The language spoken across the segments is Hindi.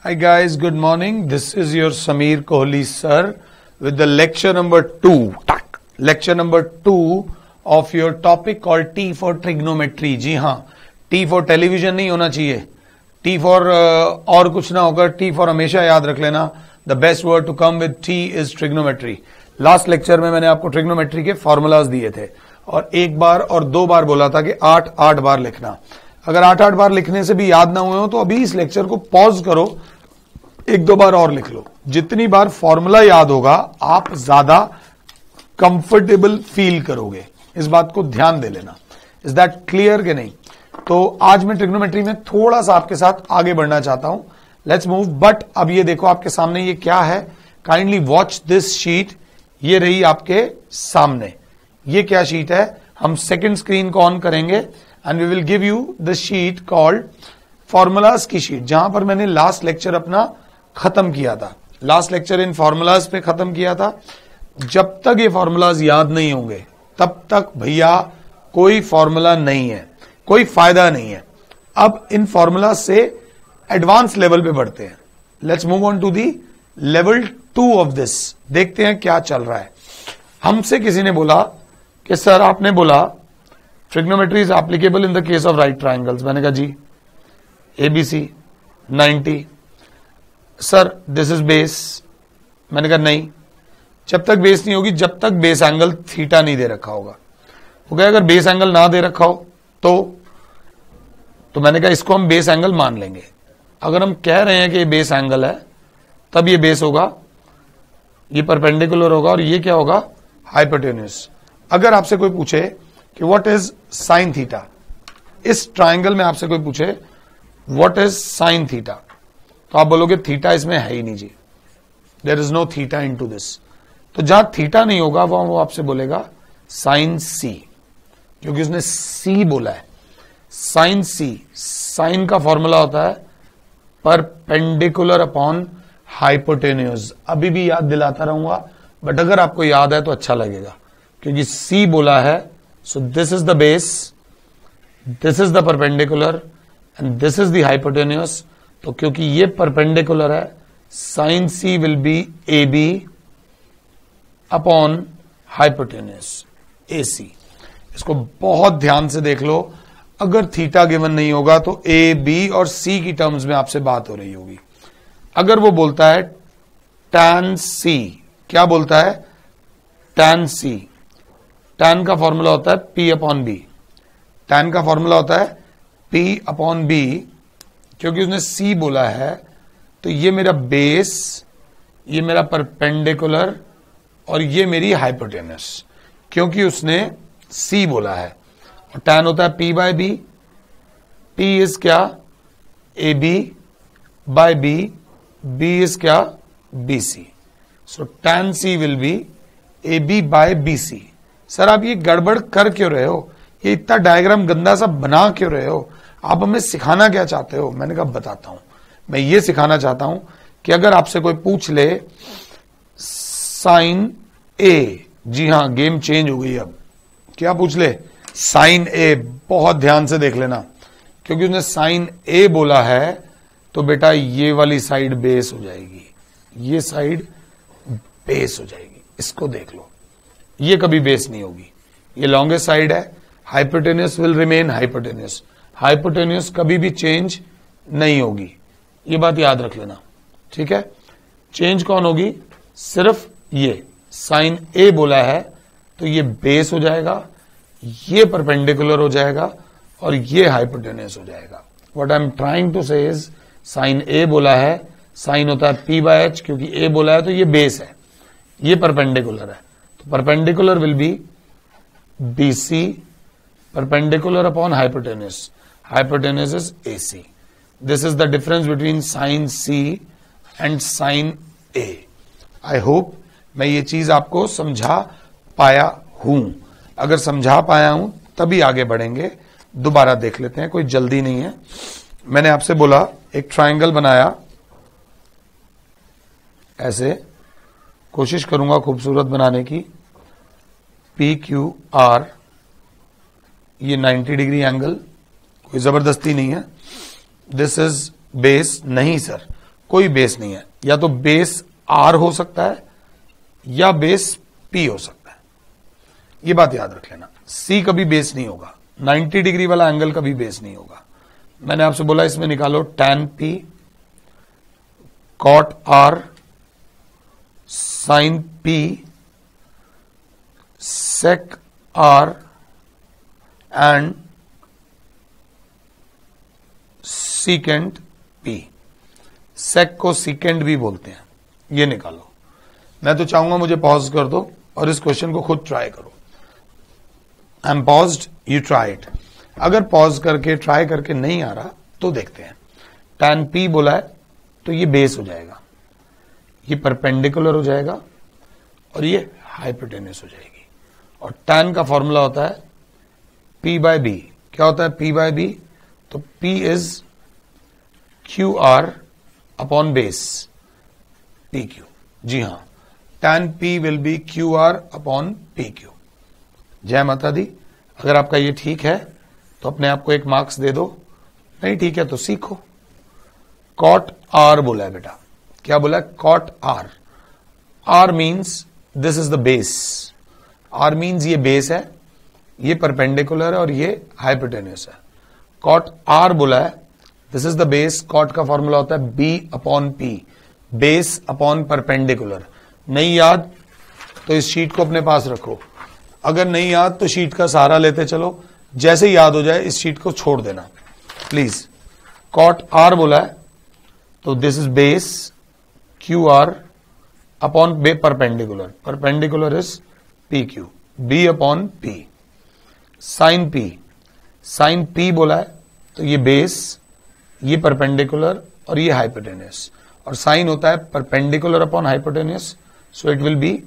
Hi guys, good morning. This is your Sameer Kohli sir with the lecture number 2. Lecture number 2 of your topic called T for trigonometry. जी हाँ, T for television नहीं होना चाहिए. T for और कुछ ना होगा. T for हमेशा याद रख लेना. The best word to come with T is trigonometry. Last lecture में मैंने आपको ट्रिग्नोमेट्री के फॉर्मूलाज दिए थे और एक बार और दो बार बोला था कि 8-8 बार लिखना. अगर 8-8 बार लिखने से भी याद ना हुए हो तो अभी इस लेक्चर को पॉज करो, एक दो बार और लिख लो. जितनी बार फॉर्मूला याद होगा आप ज्यादा कंफर्टेबल फील करोगे. इस बात को ध्यान दे लेना. इज दैट क्लियर कि नहीं? तो आज मैं ट्रिग्नोमेट्री में थोड़ा सा आपके साथ आगे बढ़ना चाहता हूं. Let's move. बट अब ये देखो आपके सामने ये क्या है. Kindly watch this sheet. ये रही आपके सामने. ये क्या शीट है? हम सेकंड स्क्रीन को ऑन करेंगे and we will give you the sheet called formulas की शीट, जहां पर मैंने लास्ट लेक्चर अपना खत्म किया था. लास्ट लेक्चर इन फॉर्मूलाज पे खत्म किया था. जब तक ये फॉर्मूलाज याद नहीं होंगे तब तक भैया कोई फॉर्मूला नहीं है, कोई फायदा नहीं है. अब इन फॉर्मूला से एडवांस लेवल पे बढ़ते हैं. Let's move on to the level 2 of this. देखते हैं क्या चल रहा है. हमसे किसी ने बोला कि सर आपने बोला trigonometry is applicable in the case of right triangles. मैंने कहा जी ABC 90. Sir this is base. मैंने कहा नहीं, जब तक बेस नहीं होगी, जब तक बेस एंगल थीटा नहीं दे रखा होगा. वो कहे अगर बेस एंगल ना दे रखा हो तो मैंने कहा इसको हम बेस एंगल मान लेंगे. अगर हम कह रहे हैं कि ये बेस एंगल है तब ये बेस होगा, ये परपेंडिकुलर होगा और ये क्या होगा? हाइपोटेन्यूज. अगर आपसे कोई पूछे कि व्हाट इज साइन थीटा, इस ट्राइंगल में आपसे कोई पूछे व्हाट इज साइन थीटा, तो आप बोलोगे थीटा इसमें है ही नहीं जी, there is no theta into this. तो जहां थीटा नहीं होगा वहां वो आपसे बोलेगा साइन सी, क्योंकि उसने सी बोला है. साइन सी, साइन का फॉर्मूला होता है परपेंडिकुलर अपॉन हाइपोटेन्यूज. अभी भी याद दिलाता रहूंगा, बट अगर आपको याद है तो अच्छा लगेगा, क्योंकि सी बोला है. So this is the base, this is the perpendicular and this is the hypotenuse. तो क्योंकि ये परपेंडिकुलर है, sine C will be A B upon hypotenuse A C. इसको बहुत ध्यान से देख लो. अगर थीटा गिवन नहीं होगा तो ए बी और सी की टर्म्स में आपसे बात हो रही होगी. अगर वो बोलता है tan सी, क्या बोलता है? tan सी. tan का फॉर्मूला होता है P अपॉन बी. tan का फॉर्मूला होता है P अपॉन बी. क्योंकि उसने C बोला है तो ये मेरा बेस, ये मेरा परपेंडिकुलर और ये मेरी हाइपोटेनस, क्योंकि उसने C बोला है. और tan होता है P बाय बी. P इज क्या? A B by B. B is क्या? BC. So tan C will be AB by BC. Sir आप ये गड़बड़ कर क्यों रहे हो? ये इतना डायग्राम गंदा सा बना क्यों रहे हो? आप हमें सिखाना क्या चाहते हो? मैंने कहा बताता हूं. मैं ये सिखाना चाहता हूं कि अगर आपसे कोई पूछ ले साइन A, जी हां गेम चेंज हो गई. अब क्या पूछ ले? Sine A. बहुत ध्यान से देख लेना, क्योंकि उसने साइन A बोला है तो बेटा ये वाली साइड बेस हो जाएगी, ये साइड बेस हो जाएगी. इसको देख लो, ये कभी बेस नहीं होगी. ये लॉन्गेस्ट साइड है. Hypotenuse will remain hypotenuse. Hypotenuse कभी भी चेंज नहीं होगी. ये बात याद रख लेना, ठीक है? चेंज कौन होगी? सिर्फ ये साइन ए बोला है तो ये बेस हो जाएगा, ये परपेंडिकुलर हो जाएगा और ये हाइपोटेन्यूस हो जाएगा. What I am trying to say is sine A बोला है, साइन होता है P बाय H, क्योंकि ए बोला है तो ये बेस है, ये परपेंडिकुलर है. तो perpendicular will be BC perpendicular upon hypotenuse. Hypotenuse is AC. This is the difference between sine C and sine A. I hope मैं ये चीज आपको समझा पाया हूं. अगर समझा पाया हूं तभी आगे बढ़ेंगे. दोबारा देख लेते हैं, कोई जल्दी नहीं है. मैंने आपसे बोला एक ट्राइंगल बनाया, ऐसे कोशिश करूंगा खूबसूरत बनाने की. PQR, ये 90 डिग्री एंगल, कोई जबरदस्ती नहीं है. This is base. नहीं सर, कोई बेस नहीं है, या तो बेस आर हो सकता है या बेस पी हो सकता है, ये बात याद रख लेना। सी कभी बेस नहीं होगा, 90 डिग्री वाला एंगल कभी बेस नहीं होगा। मैंने आपसे बोला इसमें निकालो tan P cot R sin P sec R and secant P। सेक को सीकेंड भी बोलते हैं, ये निकालो। मैं तो चाहूंगा मुझे पॉज कर दो और इस क्वेश्चन को खुद ट्राई करो। I am paused, you try it. अगर पॉज करके ट्राई करके नहीं आ रहा तो देखते हैं। tan P बोला है तो ये बेस हो जाएगा, ये परपेंडिकुलर हो जाएगा और ये हाइपोटेन्यूस हो जाएगी। और tan का फॉर्मूला होता है P बाय बी। क्या होता है P बाय बी? तो P is QR upon base PQ। जी हां, tan P will be QR upon PQ। जय माता दी। अगर आपका ये ठीक है तो अपने आप को एक मार्क्स दे दो, नहीं ठीक है तो सीखो। cot R बोला है बेटा। क्या बोला है? cot R। R means this is the base. R means ये बेस है, ये परपेंडिकुलर है और ये हाइपोटेन्यूस है। cot R बोला है, this is the base. cot का फॉर्मूला होता है B upon P, base upon perpendicular. नहीं याद तो इस शीट को अपने पास रखो, अगर नहीं याद तो शीट का सहारा लेते चलो, जैसे याद हो जाए इस शीट को छोड़ देना प्लीज। cot R बोला है तो this is base QR upon by perpendicular, perpendicular is PQ, B upon P। Sine P, sine P बोला है तो ये बेस, ये परपेंडिकुलर और ये हाइपोटेन्यूस, और साइन होता है perpendicular upon hypotenuse, so it will be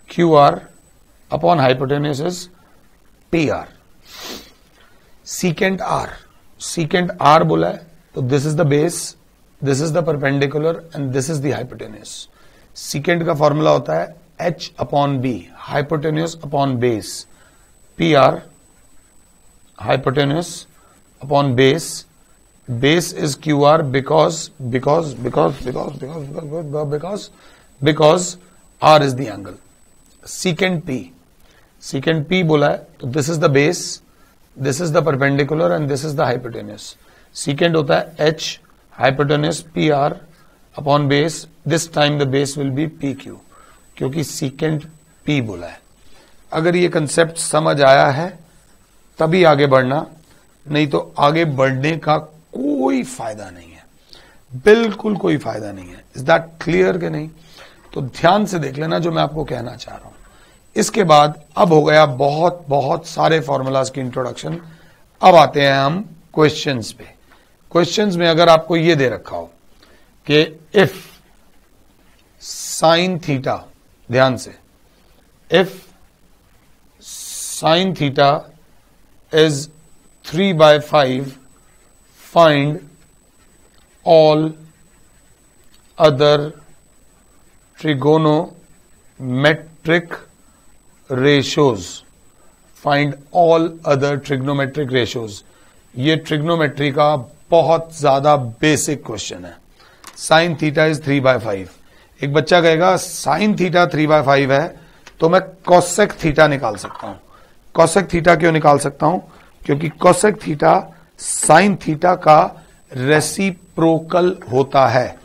QR upon hypotenuse is PR। Secant R, secant R बोला है तो this is the base, this is the perpendicular and this is the hypotenuse. Secant का फॉर्मूला होता है H upon B, hypotenuse upon base, PR hypotenuse upon base, base is QR because R is the angle। secant P, secant P बोला है तो this is the base, this is the perpendicular and this is the hypotenuse। secant होता है H, hypotenuse PR upon base, this time the base will be PQ, क्योंकि secant P बोला है। अगर ये कंसेप्ट समझ आया है तभी आगे बढ़ना, नहीं तो आगे बढ़ने का कोई फायदा नहीं है, बिल्कुल कोई फायदा नहीं है। इज दैट क्लियर कि नहीं? तो ध्यान से देख लेना जो मैं आपको कहना चाह रहा हूं। इसके बाद अब हो गया बहुत बहुत सारे फॉर्मूलाज की इंट्रोडक्शन। अब आते हैं हम क्वेश्चंस पे। क्वेश्चंस में अगर आपको ये दे रखा हो कि इफ साइन थीटा, ध्यान से, if sine theta is 3/5, find all other trigonometric ratios, find all other trigonometric ratios। ये ट्रिग्नोमेट्री का बहुत ज्यादा बेसिक क्वेश्चन है। Sign theta is 3/5। एक बच्चा कहेगा साइन थीटा 3/5 है तो मैं कोसेक थीटा निकाल सकता हूं। कोसेक थीटा क्यों निकाल सकता हूं? क्योंकि कोसेक थीटा साइन थीटा का रेसिप्रोकल होता है।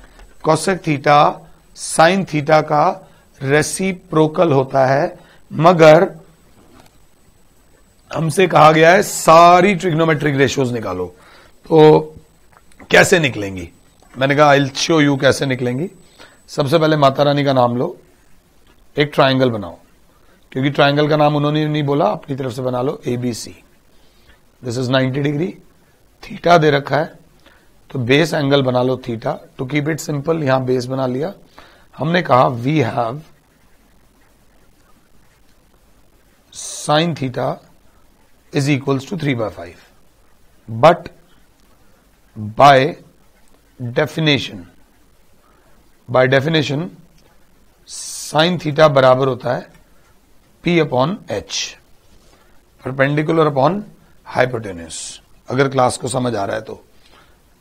कोसेक थीटा साइन थीटा का रेसिप्रोकल होता है, मगर हमसे कहा गया है सारी ट्रिग्नोमेट्रिक रेशियोज निकालो। तो कैसे निकलेंगी? मैंने कहा आई विल शो यू कैसे निकलेंगी। सबसे पहले माता रानी का नाम लो, एक ट्राइंगल बनाओ, क्योंकि ट्राइंगल का नाम उन्होंने नहीं बोला, अपनी तरफ से बना लो ABC। This is 90 degree. Theta दे रखा है तो बेस एंगल बना लो theta. To keep it simple यहां बेस बना लिया। हमने कहा we have sine theta is equals to 3/5, but by definition sine theta बराबर होता है P upon H, perpendicular upon hypotenuse. अगर क्लास को समझ आ रहा है तो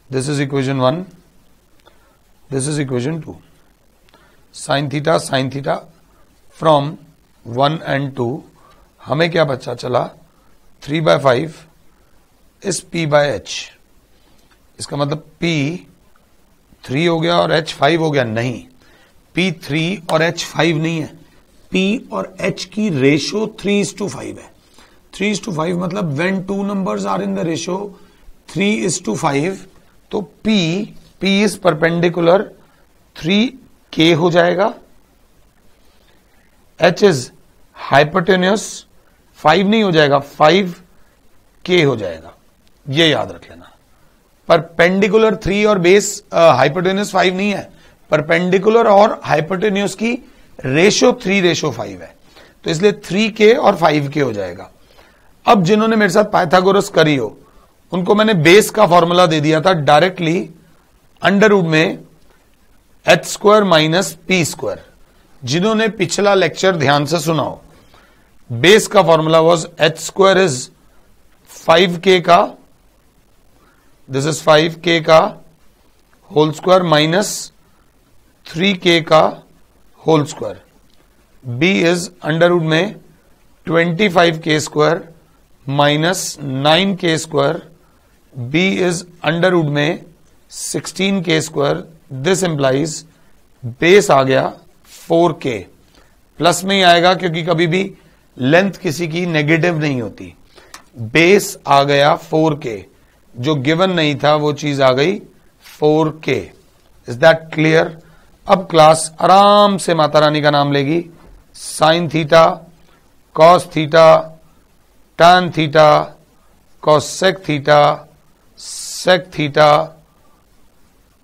this is equation 1, this is equation 2. Sine theta from 1 and 2 हमें क्या बच्चा चला 3/5 इस p/h. इसका मतलब p 3 हो गया और h 5 हो गया. नहीं, p 3 और h 5 नहीं है. p और h की रेशो 3:5 है. 3:5 मतलब when two numbers are in the ratio 3:5 तो p is perpendicular 3k हो जाएगा. h is hypotenuse 5 नहीं हो जाएगा, 5k हो जाएगा. ये याद रख लेना. परपेंडिकुलर 3 और बेस हाइपोटेन्यूस 5 नहीं है. परपेंडिकुलर और हाइपोटेन्यूस की रेशो 3:5 है, तो इसलिए 3k और 5k हो जाएगा. अब जिन्होंने मेरे साथ पाइथागोरस करी हो उनको मैंने बेस का फॉर्मूला दे दिया था डायरेक्टली अंडर रूट में h² माइनस p². जिन्होंने पिछला लेक्चर ध्यान से सुना हो, बेस का formula was h² is 5k का, दिस इज 5k का होल स्क्वायर माइनस 3k का whole square. b is under root में 25k² minus 9k². b is under root में 16k². दिस इंप्लाइज बेस आ गया 4k. प्लस में ही आएगा क्योंकि कभी भी लेंथ किसी की नेगेटिव नहीं होती. बेस आ गया 4k, जो गिवन नहीं था वो चीज आ गई 4k. Is that clear? अब क्लास आराम से माता रानी का नाम लेगी. Sine theta, cos theta, tan theta, cosec theta, sec theta,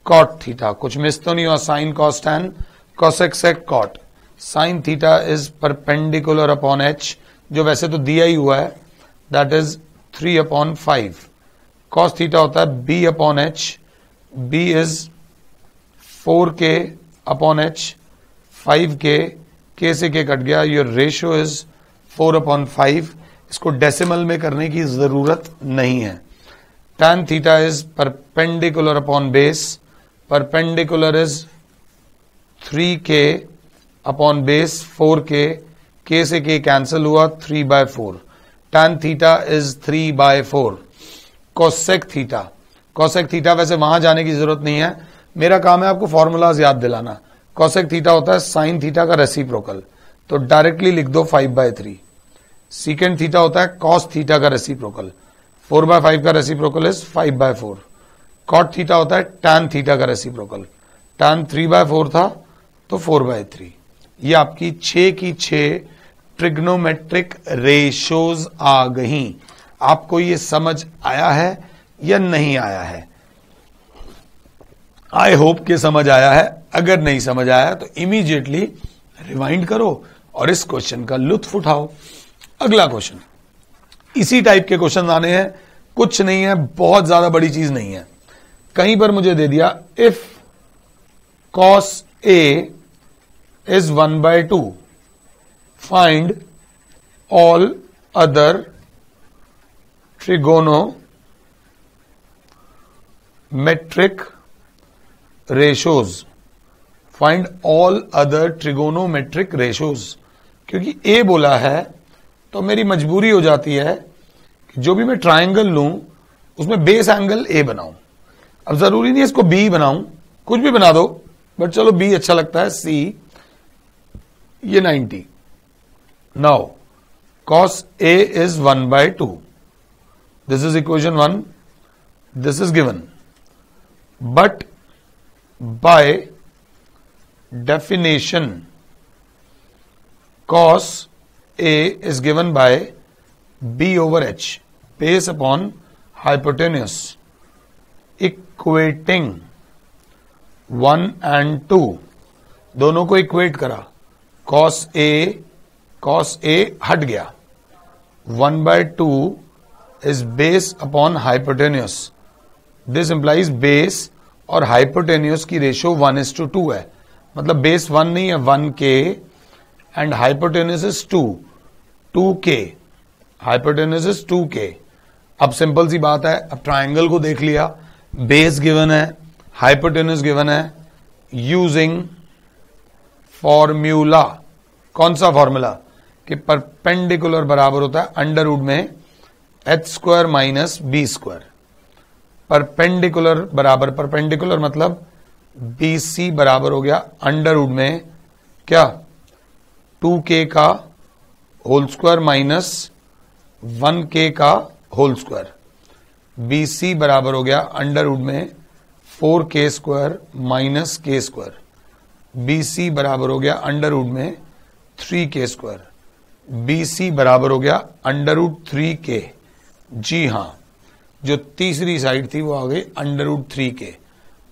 cot theta. कुछ मिस तो नहीं हुआ? Sine, cos, tan, cosec, sec, cot. Sine theta is perpendicular upon H, जो वैसे तो दिया ही हुआ है, दैट इज 3/5. कॉस थीटा होता है b/h. b is 4k upon h, 5k, k से k कट गया. Your ratio is 4/5. इसको डेसिमल में करने की जरूरत नहीं है. Tan theta is perpendicular upon base. Perpendicular is 3k upon base 4k. k से k कैंसिल हुआ, 3/4. Tan theta is 3/4. Cosec theta, cosec theta वैसे वहां जाने की जरूरत नहीं है, मेरा काम है आपको फॉर्मूलाज याद दिलाना. कोसेक थीटा होता है साइन थीटा का रेसिप्रोकल, तो डायरेक्टली लिख दो 5/3. सीकेंड थीटा होता है कॉस थीटा का रेसिप्रोकल, 4/5 का रेसिप्रोकल इज 5/4. कॉट थीटा होता है टैन थीटा का रेसिप्रोकल, टैन 3/4 था तो 4/3. ये आपकी 6 की 6 ट्रिग्नोमेट्रिक रेशोज आ गई. आपको ये समझ आया है या नहीं आया है? आई होप कि समझ आया है. अगर नहीं समझ आया तो इमीडिएटली रिवाइंड करो और इस क्वेश्चन का लुत्फ उठाओ. अगला क्वेश्चन, इसी टाइप के क्वेश्चन आने हैं, कुछ नहीं है, बहुत ज्यादा बड़ी चीज नहीं है. कहीं पर मुझे दे दिया if cos A is 1/2, find all other trigonometric ratios. Find all other trigonometric ratios. क्योंकि A बोला है तो मेरी मजबूरी हो जाती है कि जो भी मैं ट्रायंगल लूं उसमें बेस एंगल A बनाऊं. अब जरूरी नहीं इसको B बनाऊं, कुछ भी बना दो, बट चलो B अच्छा लगता है. C ये 90. Now cos A is 1/2. This is equation 1. This is given. But by definition, cos A is given by B/h, base upon hypotenuse, equating 1 and 2. दोनों को इक्वेट करा. cos A हट गया. 1/2 is base upon hypotenuse. This implies base और hypotenuse की रेशियो 1:2 है. मतलब बेस 1 नहीं है, 1k and hypotenuse is 2k. hypotenuse is 2k. अब सिंपल सी बात है, अब ट्रायंगल को देख लिया, बेस गिवन है, hypotenuse गिवन है, यूजिंग फॉर्मूला। कौन सा फॉर्मूला? कि परपेंडिकुलर बराबर होता है अंडर रूट में H square minus B square. Perpendicular बराबर, परपेंडिकुलर मतलब बी सी बराबर हो गया अंडर रूट में क्या 2k का होल स्क्वायर माइनस 1k का होल स्क्वायर। बी सी बराबर हो गया अंडर रूट में 4k square minus k square. B C बराबर हो गया अंडर रूट में 3k स्क्वायर। बी सी बराबर हो गया अंडर रूट 3k। जी हां, जो तीसरी साइड थी वो आ गई under root 3k।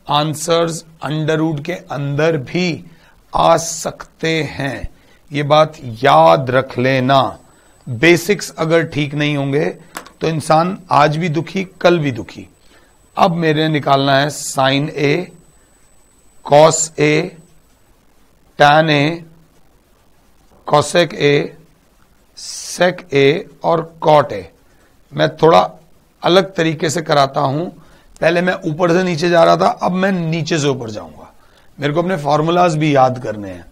Answers under root के अंदर भी आ सकते हैं, ये बात याद रख लेना। बेसिक्स अगर ठीक नहीं होंगे तो इंसान आज भी दुखी कल भी दुखी। अब मेरे निकालना है sine A, cos A, tan A, cosec A, sec A और कॉट ए। मैं थोड़ा अलग तरीके से कराता हूं। पहले मैं ऊपर से नीचे जा रहा था, अब मैं नीचे से ऊपर जाऊंगा। मेरे को अपने फॉर्मूलाज भी याद करने हैं।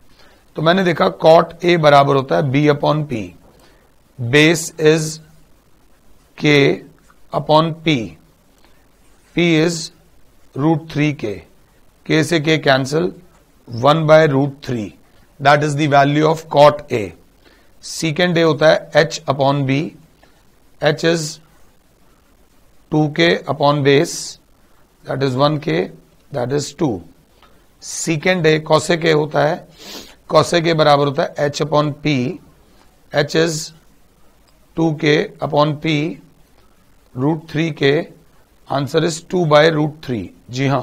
तो मैंने देखा कॉट ए बराबर होता है B upon P, base is K upon P, P is root 3k, K से K cancel 1/√3, that is the value of cot A. Secant A होता है H upon B, H is 2k upon base, that is 1k, that is 2। Secant A cosec A होता है, कॉसेक ए बराबर होता है H upon P, H is 2k upon P root 3k, answer is 2/√3। जी हां,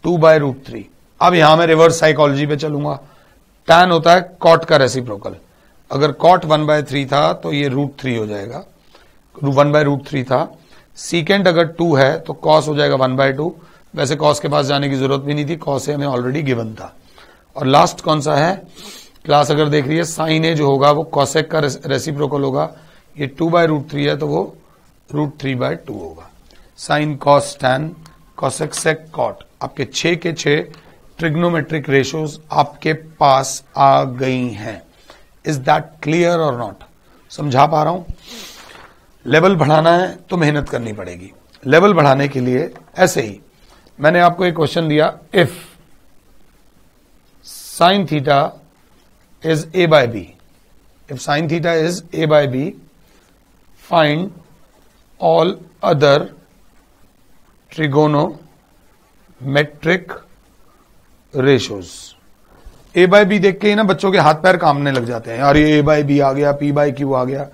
2/√3। अब यहां मैं रिवर्स साइकोलॉजी पे चलूंगा। टैन होता है कॉट का रेसिप्रोकल। अगर कॉट 1/3 था तो ये √3 हो जाएगा, 1/√3 था। सीकेंड अगर 2 है तो कॉस हो जाएगा 1/2। वैसे कॉस के पास जाने की जरूरत भी नहीं थी, कॉस ए हमें ऑलरेडी गिवन था। और लास्ट कौन सा है? क्लास अगर देख रही है, साइन ए जो होगा वो कॉसेक का रेसिप्रोकल होगा। ये 2/√3 है तो वो √3/2 होगा। Sine cos tan cosec sec cot, आपके 6 के 6 ट्रिग्नोमेट्रिक रेशियोज आपके पास आ गई हैं। इज दैट क्लियर और नॉट? समझा पा रहा हूं? लेवल बढ़ाना है तो मेहनत करनी पड़ेगी। लेवल बढ़ाने के लिए ऐसे ही मैंने आपको एक क्वेश्चन दिया, if sign theta is a by b, if sin theta is a by b, find all other trigonometric ratios। a by b देख के ही ना बच्चों के हाथ पैर कांपने लग जाते हैं, यार ये a by b आ गया, p by q आ गया।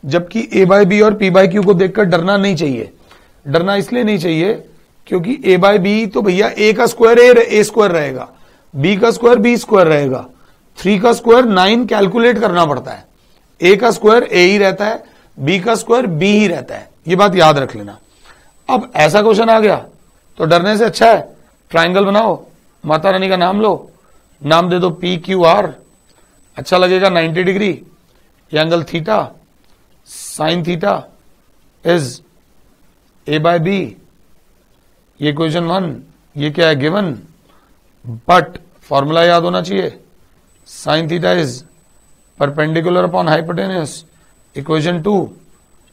जबकि a by b और p by q को देखकर डरना नहीं चाहिए। डरना इसलिए नहीं चाहिए क्योंकि a by b तो भैया a का स्क्वायर a स्क्वायर रहेगा, b का स्क्वायर b स्क्वायर रहेगा, 3 का स्क्वायर 9 कैलकुलेट करना पड़ता है। a का स्क्वायर a ही रहता है, b का स्क्वायर b ही रहता है। ये बात याद रख लेना। अब ऐसा क्वेश्चन आ गया तो डरने से अच्छा है ट्रायंगल बनाओ, माता रानी का नाम लो, नाम दे दो PQR, अच्छा लगेगा 90 डिग्री। ये angle theta, sign theta is a by b। ये क्वेश्चन 1, ये क्या है गिवन, बट फॉर्मूला याद होना चाहिए। Sign theta is perpendicular upon hypotenuse. Equation 2,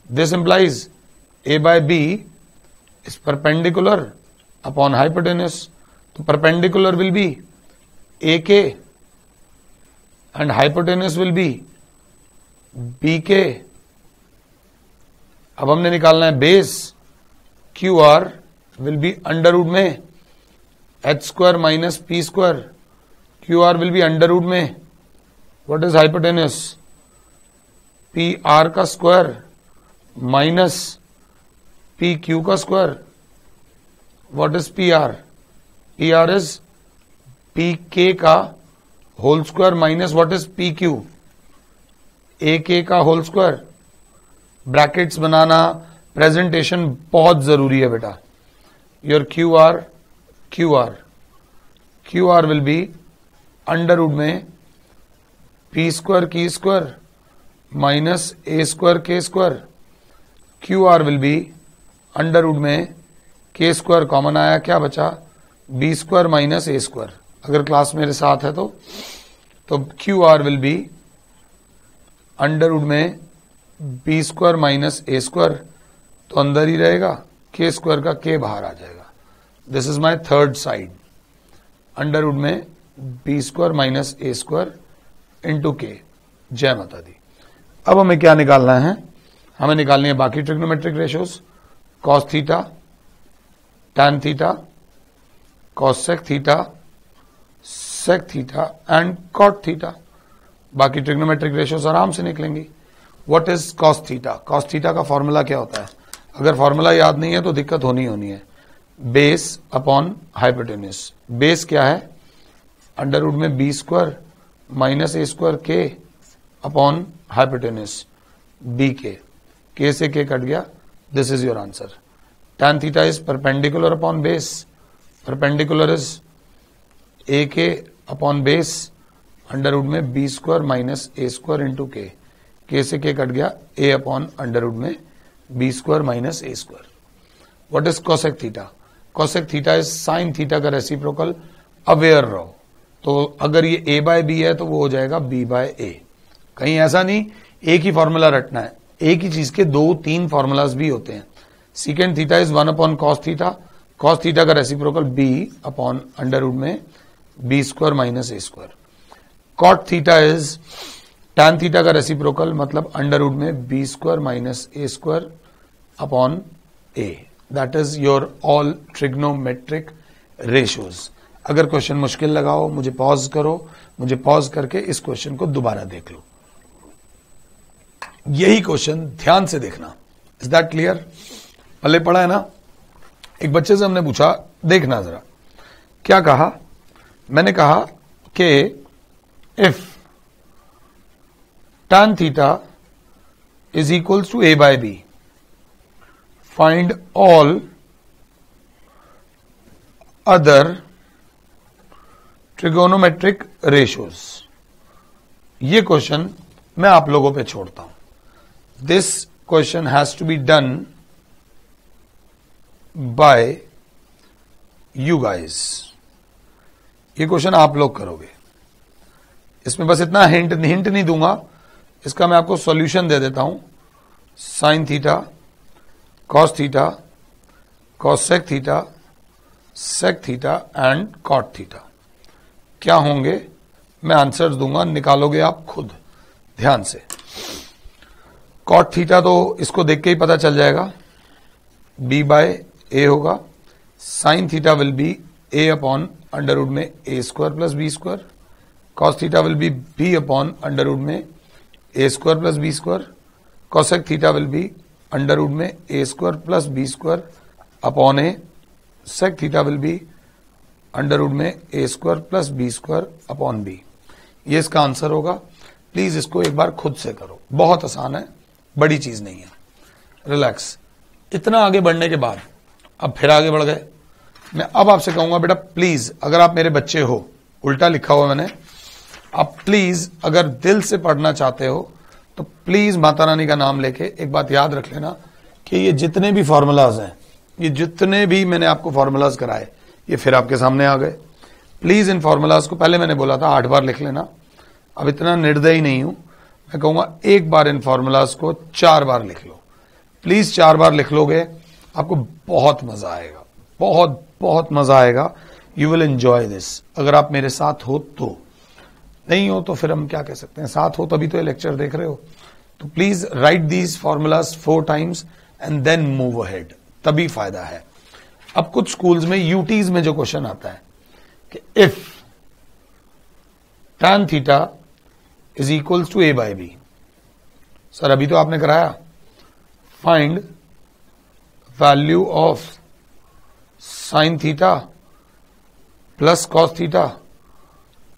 this implies a by b is perpendicular upon hypotenuse। तो perpendicular will be AK and hypotenuse will be BK। अब हमने निकालना है base, QR will be under root में h square minus p square, QR will be under root में व्हाट इज हाइपोटेन्यूस PR का स्क्वायर माइनस PQ का square, what is PR? PR is PK का whole square minus what is PQ? AK का होल स्क्वायर। ब्रैकेट्स बनाना, प्रेजेंटेशन बहुत जरूरी है बेटा। Your QR will be under root में P स्क्वायर की square minus A square K square. QR will be under root में K स्क्वायर कॉमन आया, क्या बचा? B square minus A square. अगर क्लास मेरे साथ है तो Q R will be under root में B square minus A square, तो अंदर ही रहेगा, के स्क्वायर का के बाहर आ जाएगा। This is my third side, under root में B square minus A square into K. जय माता दी। अब हमें क्या निकालना है? हमें निकालनी है बाकी trigonometric ratios, cos theta, tan theta, cosec theta, sec theta and cot theta. बाकी ट्रिग्नोमेट्रिक रेशियोज आराम से निकलेंगी। What is cos theta? Cos theta का फॉर्मूला क्या होता है? अगर फॉर्मूला याद नहीं है तो दिक्कत होनी है। Base upon hypotenuse. बेस क्या है? अंडर रूट में B square minus A square K upon hypotenuse B K से के कट गया। This is your answer. Tan theta is perpendicular upon base, perpendicular is A K upon base, under root में B square minus A square into K से के कट गया, ए अपॉन अंडर रूट में B square minus A square. What is cosec theta? Cosec theta is sine theta का रेसिप्रोकल। अवेयर रहो, तो अगर ये ए बाय बी है तो वो हो जाएगा बी बाय ए। कहीं ऐसा नहीं एक ही फॉर्मूला रटना है, एक ही चीज के 2-3 फॉर्मूलाज भी होते हैं। Secant theta is 1 upon cos theta, cos theta का reciprocal B upon under root में B square minus A square. Cot theta is tan theta का रेसिप्रोकल, मतलब अंडर रूट में B square minus A square upon A. That is your all trigonometric ratios. अगर क्वेश्चन मुश्किल लगाओ मुझे पॉज करो, मुझे पॉज करके इस क्वेश्चन को दोबारा देख लो। यही क्वेश्चन ध्यान से देखना। Is that clear? पहले पढ़ा है ना? एक बच्चे से हमने पूछा, देखना जरा क्या कहा। मैंने कहा कि if tan theta is equals to a by b, find all other trigonometric ratios। ये क्वेश्चन मैं आप लोगों पे छोड़ता हूं। This question has to be done by you guys. ये क्वेश्चन आप लोग करोगे। इसमें बस इतना हिंट नहीं दूंगा, इसका मैं आपको सॉल्यूशन दे देता हूं। Sine theta, cos theta, cosec theta, sec theta and cot theta क्या होंगे मैं आंसर दूंगा, निकालोगे आप खुद ध्यान से। कॉट थीटा तो इसको देख के ही पता चल जाएगा, बी बाय ए होगा। Sine theta will be A upon under root में A square plus B square. Cos theta will be B upon under root में A square plus B square. Cosec theta will be under root में A square plus B square upon A. Sec theta will be under root में A square plus B square upon B. ये इसका आंसर होगा। प्लीज इसको एक बार खुद से करो, बहुत आसान है, बड़ी चीज नहीं है। रिलैक्स। इतना आगे बढ़ने के बाद अब फिर आगे बढ़ गए। मैं अब आपसे कहूंगा बेटा प्लीज, अगर आप मेरे बच्चे हो, उल्टा लिखा हुआ मैंने, आप प्लीज अगर दिल से पढ़ना चाहते हो तो प्लीज माता रानी का नाम लेके एक बात याद रख लेना कि ये जितने भी फॉर्मूलाज हैं, ये जितने भी मैंने आपको फॉर्मूलाज कराए, ये फिर आपके सामने आ गए। प्लीज इन फॉर्मूलाज को, पहले मैंने बोला था 8 बार लिख लेना, अब इतना निर्दयी नहीं हूं, मैं कहूंगा एक बार इन फॉर्मूलाज को 4 बार लिख लो। प्लीज 4 बार लिख लोगे, आपको बहुत मजा आएगा, बहुत बहुत मजा आएगा। You will enjoy this. अगर आप मेरे साथ हो तो, नहीं हो तो फिर हम क्या कह सकते हैं, साथ हो तभी तो ये लेक्चर देख रहे हो। तो please write these formulas 4 times and then move ahead, तभी फायदा है। अब कुछ स्कूल्स में यूटीज में जो क्वेश्चन आता है कि if tan theta is equals to A by B, sir अभी तो आपने कराया, find value of sine theta plus cos theta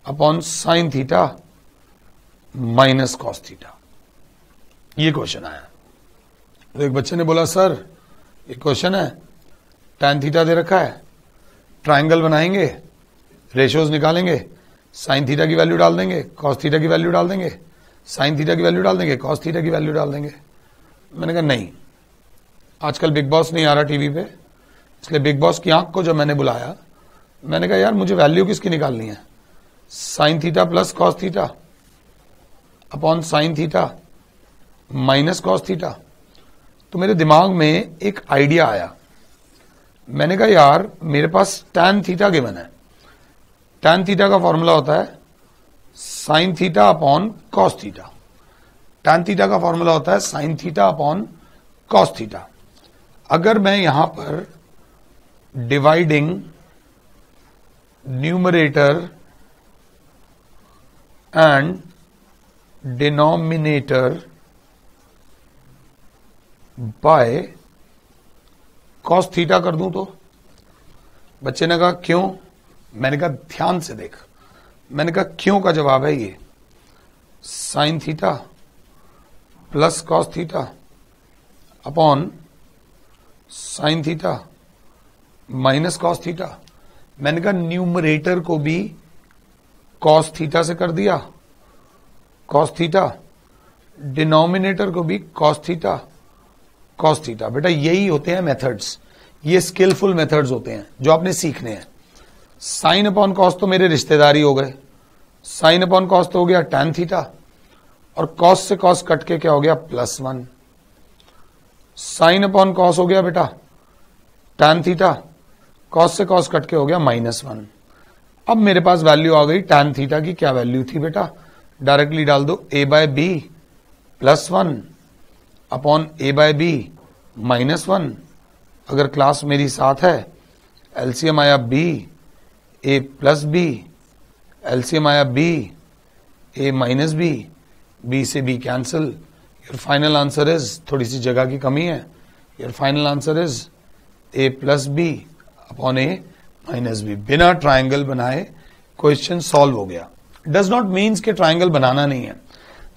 upon sine theta minus cos theta. ये क्वेश्चन आया। तो एक बच्चे ने बोला सर ये क्वेश्चन है, tan थीटा दे रखा है, ट्राइंगल बनाएंगे, रेशियोज निकालेंगे, साइन थीटा की वैल्यू डाल देंगे, कॉस थीटा की वैल्यू डाल देंगे, साइन थीटा की वैल्यू डाल देंगे, कॉस थीटा की वैल्यू डाल देंगे। मैंने कहा नहीं, आजकल बिग बॉस नहीं आ रहा टीवी पे, इसलिए बिग बॉस की आंख को जब मैंने बुलाया मैंने कहा यार मुझे वैल्यू किसकी निकालनी है, sign theta plus cos theta upon sine theta minus cos theta. तो मेरे दिमाग में एक आइडिया आया, मैंने कहा यार मेरे पास टैन थीटा गिवन है, टैन थीटा का फॉर्मूला होता है sine theta upon cos theta, tan theta का फॉर्मूला होता है sine theta upon cos theta. अगर मैं यहां पर dividing numerator and denominator by cos theta कर दूं तो बच्चे ने कहा क्यों, मैंने कहा ध्यान से देख, मैंने कहा क्यों का जवाब है ये sign theta plus cos theta upon sine theta minus cos theta. मैंने कहा न्यूमरेटर को भी कॉस थीटा से कर दिया कॉस थीटा, डिनोमिनेटर को भी कॉस थीटा कॉस थीटा। बेटा यही होते हैं मेथड्स, ये स्किलफुल मेथड्स होते हैं जो आपने सीखने हैं। साइन अपॉन कॉस तो मेरे रिश्तेदारी हो गए, साइन अपॉन कॉस तो हो गया टैन थीटा, और कॉस से कॉस कट के क्या हो गया +1। साइन अपॉन कॉस हो गया बेटा टैन थीटा, कॉस से कॉस कट के हो गया -1। अब मेरे पास वैल्यू आ गई टैन थीटा की, क्या वैल्यू थी बेटा, डायरेक्टली डाल दो a/b +1 अपॉन a/b -1। अगर क्लास मेरी साथ है, एलसीएम आया b, a plus b, LCM आया b, a minus b, b से b cancel. Your final answer is, थोड़ी सी जगह की कमी है, your final answer is a plus b upon a minus b। बिना ट्राइंगल बनाए क्वेश्चन सॉल्व हो गया। डज नॉट मीन्स कि ट्राइंगल बनाना नहीं है।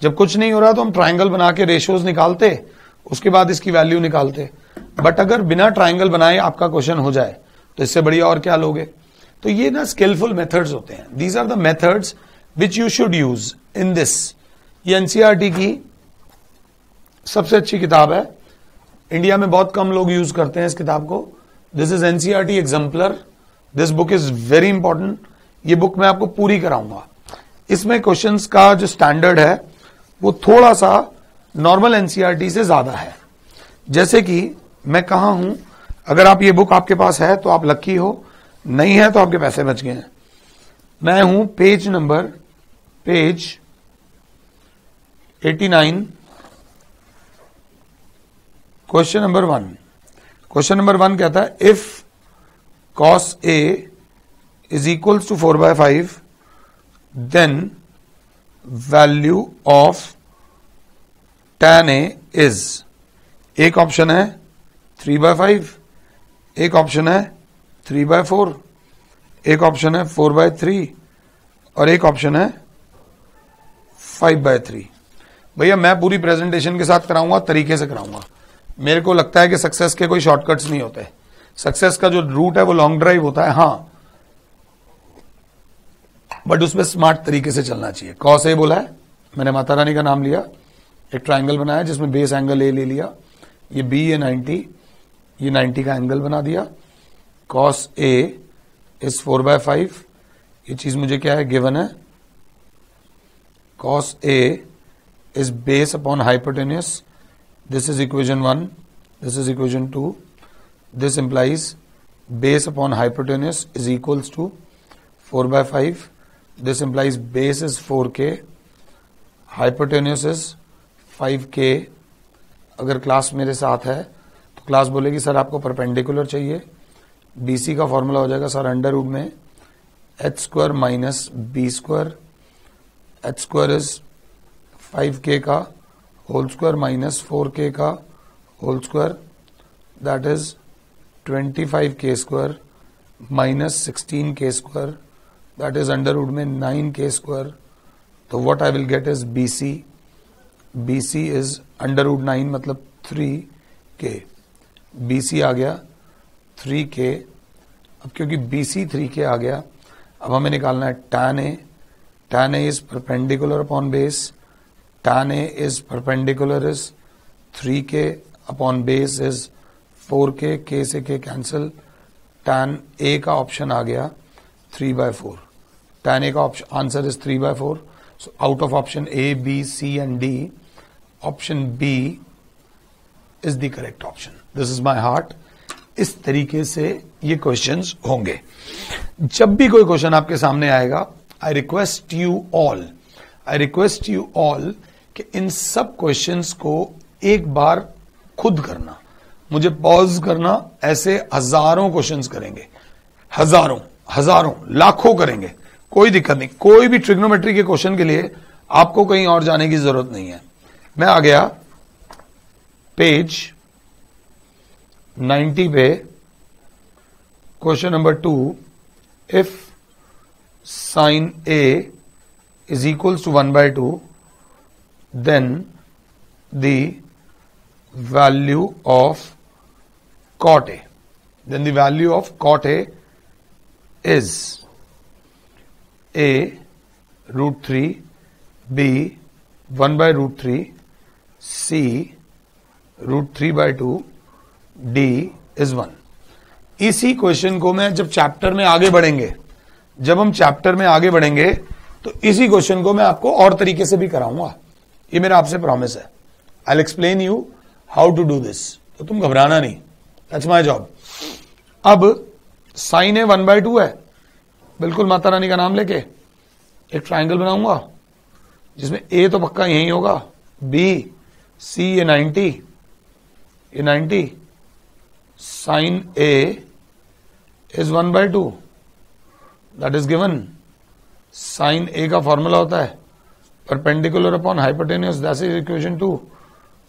जब कुछ नहीं हो रहा तो हम ट्राइंगल बना के रेशियोज निकालते, उसके बाद इसकी वैल्यू निकालते। बट अगर बिना ट्राइंगल बनाए आपका क्वेश्चन हो जाए तो इससे बढ़िया और क्या लोगे। तो ये ना स्किलफुल मेथड्स होते हैं, these are the methods which you should use in this. ये एनसीईआरटी की सबसे अच्छी किताब है, इंडिया में बहुत कम लोग यूज करते हैं इस किताब को। This is NCERT exemplar, this book is very important. ये बुक मैं आपको पूरी कराऊंगा। इसमें क्वेश्चंस का जो स्टैंडर्ड है वो थोड़ा सा नॉर्मल एनसीईआरटी से ज्यादा है। जैसे कि मैं कहा हूं, अगर आप ये बुक आपके पास है तो आप लक्की हो, नहीं है तो आपके पैसे बच गए हैं। मैं हूं page 89, question number 1। Question number 1 कहता है if cos A is equals to 4/5 then value of tan A is, एक ऑप्शन है 3/5, एक ऑप्शन है 3/4, एक ऑप्शन है 4/3 और एक ऑप्शन है 5/3। भैया मैं पूरी प्रेजेंटेशन के साथ कराऊंगा, तरीके से कराऊंगा। मेरे को लगता है कि सक्सेस के कोई शॉर्टकट्स नहीं होते, सक्सेस का जो रूट है वो लॉन्ग ड्राइव होता है, हाँ, बट उसमें स्मार्ट तरीके से चलना चाहिए। कॉस ए बोला है, मैंने माता रानी का नाम लिया, एक ट्राइंगल बनाया जिसमें बेस एंगल ए ले लिया, ये बी, ये 90, ये 90 का एंगल बना दिया। कॉस ए इज 4/5, ये चीज मुझे क्या है गिवन है। Cos A is base upon hypotenuse, this is equation 1, this is equation 2, this implies base upon hypotenuse is equals to 4/5, this implies base is 4k, hypotenuse is 5k। अगर क्लास मेरे साथ है तो क्लास बोलेगी सर आपको परपेंडिकुलर चाहिए, BC का फॉर्मूला हो जाएगा सर अंडर रूट में h² minus b², h² is 5k का होल स्क्वायर माइनस 4k का whole square, that is 25k² minus 16k², that is under root में 9k²। तो what I will get is BC, BC is under root 9 मतलब 3k, BC आ गया 3k। अब क्योंकि BC 3k आ गया, अब हमें निकालना है tan A। tan A is perpendicular upon base, tan A is perpendicular is 3k upon base is 4k, k से k कैंसिल, tan A का ऑप्शन आ गया 3/4. tan A का answer is 3/4. So out of option A, B, C and D, option B is the correct option. This is my heart. इस तरीके से ये क्वेश्चंस होंगे. जब भी कोई क्वेश्चन आपके सामने आएगा, आई रिक्वेस्ट यू ऑल कि इन सब क्वेश्चंस को एक बार खुद करना, मुझे पॉज करना. ऐसे हजारों क्वेश्चंस करेंगे, हजारों लाखों करेंगे, कोई दिक्कत नहीं. कोई भी ट्रिग्नोमेट्री के क्वेश्चन के लिए आपको कहीं और जाने की जरूरत नहीं है. मैं आ गया पेज 90 पे. Question number 2, if sine A is equals to 1/2, then the value of cot A. Then the value of cot A is A √3, B 1/√3, C √3/2, D is 1. इसी क्वेश्चन को मैं जब हम चैप्टर में आगे बढ़ेंगे तो इसी क्वेश्चन को मैं आपको और तरीके से भी कराऊंगा. ये मेरा आपसे प्रॉमिस है. I will explain you how to do this. तो तुम घबराना नहीं, दैट्स माय जॉब. अब साइन ए 1/2 है, बिल्कुल माता रानी का नाम लेके एक ट्राइंगल बनाऊंगा जिसमें ए तो पक्का यही होगा, बी सी ये 90. Sine A is 1/2, that is given. Sine A का फॉर्मूला होता है perpendicular upon hypotenuse, that is equation 2.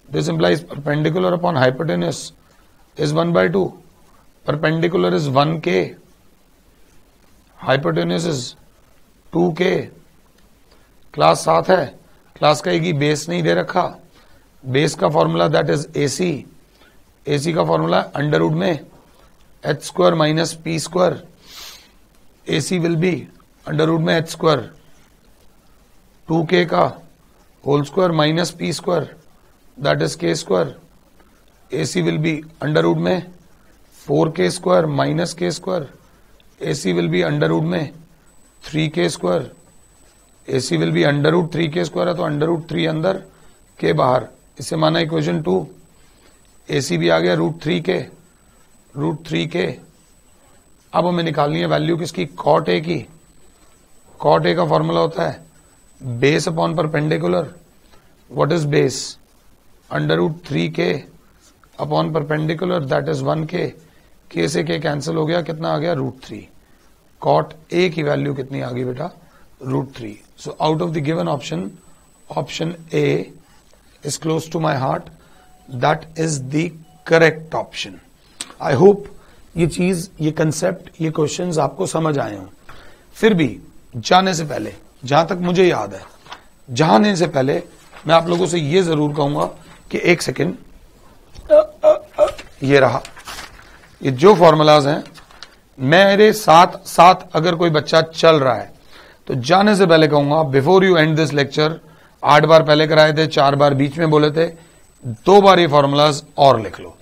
This implies perpendicular upon hypotenuse is 1/2. Perpendicular is 1k, hypotenuse is 2k. Class 7 है, क्लास कहेगी बेस नहीं दे रखा. बेस का फॉर्मूला दैट इज AC का फॉर्मूला अंडर रूट में h² minus p². AC will be under root में h², 2k का whole square minus p² that is k². AC will be under root में 4k² minus k². AC will be under root में 3k². AC will be under root 3k² है तो अंडर रूट 3 अंदर, k बाहर. इसे माना इक्वेशन 2. AC भी आ गया √3k. अब हमें निकालनी है वैल्यू किसकी, कॉट ए की. कॉट ए का फॉर्मूला होता है base upon perpendicular. What is base, under root 3k upon perpendicular that is 1k. k से k कैंसिल हो गया, कितना आ गया √3. कॉट ए की वैल्यू कितनी आ गई बेटा, √3. So out of the given option A is close to my heart. That is the correct option. I hope ये चीज, ये कंसेप्ट, ये क्वेश्चंस आपको समझ आए हों. फिर भी जाने से पहले, जहां तक मुझे याद है, जाने से पहले मैं आप लोगों से ये जरूर कहूंगा कि एक सेकेंड, ये रहा, ये जो फॉर्मूलाज हैं मेरे साथ अगर कोई बच्चा चल रहा है तो जाने से पहले कहूंगा, before you and this lecture, 8 बार पहले कराए थे, 4 बार बीच में बोले थे, 2 बार ये फॉर्मूलाज और लिख लो.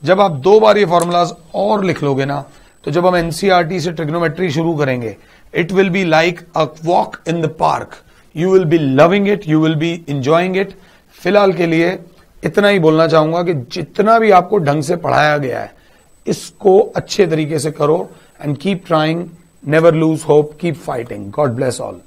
जब आप 2 बार ये फॉर्मूलाज और लिख लोगे ना, तो जब हम एनसीईआरटी से ट्रिग्नोमेट्री शुरू करेंगे, it will be like a walk in the park. You will be loving it, you will be enjoying it. फिलहाल के लिए इतना ही बोलना चाहूंगा कि जितना भी आपको ढंग से पढ़ाया गया है, इसको अच्छे तरीके से करो and keep trying, never lose hope, keep fighting. God bless all.